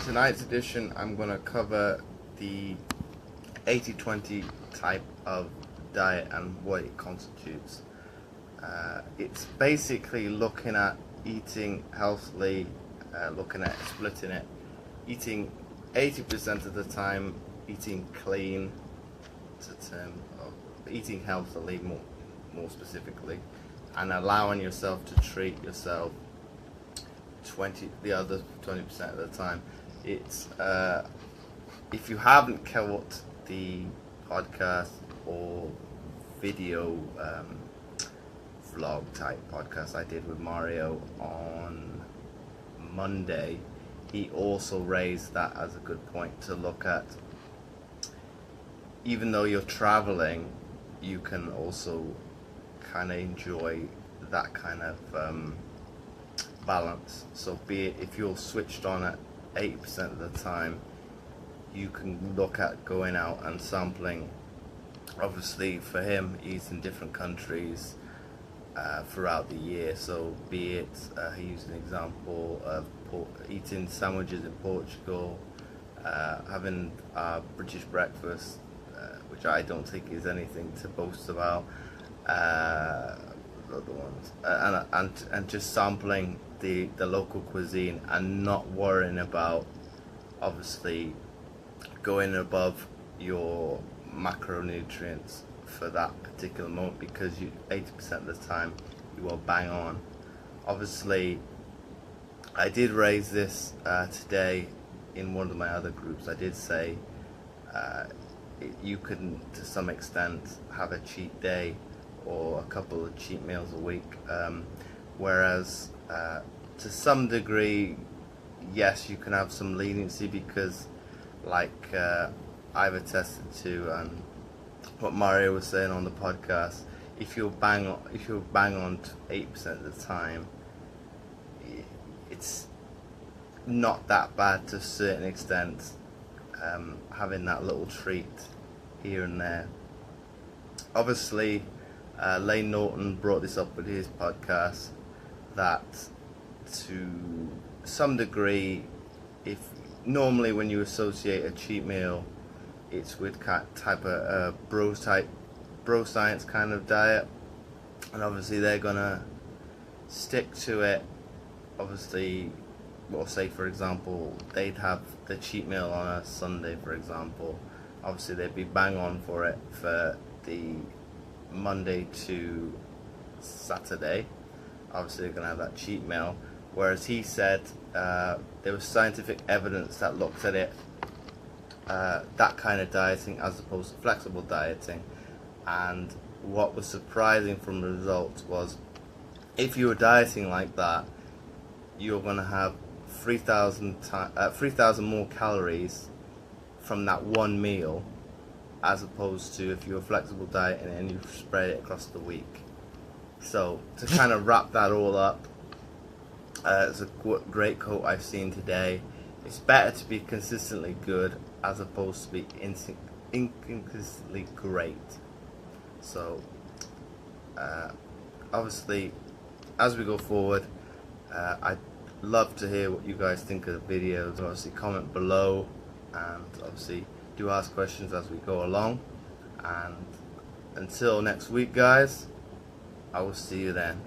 Tonight's edition, I'm going to cover the 80-20 type of diet and what it constitutes. It's basically looking at eating healthily, looking at splitting it, eating 80% of the time, eating clean, to term of eating healthily more specifically, and allowing yourself to treat yourself the other 20% of the time. It's if you haven't caught the podcast or video vlog type podcast I did with Mario on Monday, he also raised that as a good point to look at. Even though you're traveling, you can also kind of enjoy that kind of balance. So be it if you're switched on at 80% of the time, you can look at going out and sampling. Obviously for him, he's in different countries throughout the year, so be it he used an example of eating sandwiches in Portugal, having British breakfast, which I don't think is anything to boast about, other ones, and just sampling the local cuisine and not worrying about obviously going above your macronutrients for that particular moment, because you 80% of the time you are bang on. Obviously I did raise this today in one of my other groups. I did say you can to some extent have a cheat day or a couple of cheat meals a week, whereas to some degree, yes, you can have some leniency, because like I've attested to, and what Mario was saying on the podcast, if you're bang on 8% of the time, it's not that bad to a certain extent, having that little treat here and there. Obviously Layne Norton brought this up with his podcast, that to some degree, if normally when you associate a cheat meal, it's with type of bro science kind of diet, and obviously they're gonna stick to it. Obviously, well, say for example they'd have the cheat meal on a Sunday, for example. Obviously they'd be bang on for it for the Monday to Saturday. Obviously they're gonna have that cheat meal, whereas he said there was scientific evidence that looked at it, that kind of dieting as opposed to flexible dieting, and what was surprising from the results was, if you were dieting like that, you're going to have 3,000 more calories from that one meal, as opposed to if you were flexible dieting and you spread it across the week. So to kind of wrap that all up, it's a great quote I've seen today. It's better to be consistently good as opposed to be inconsistently great. So obviously as we go forward, I'd love to hear what you guys think of the videos. Obviously comment below, and obviously do ask questions as we go along. And until next week guys, I will see you then.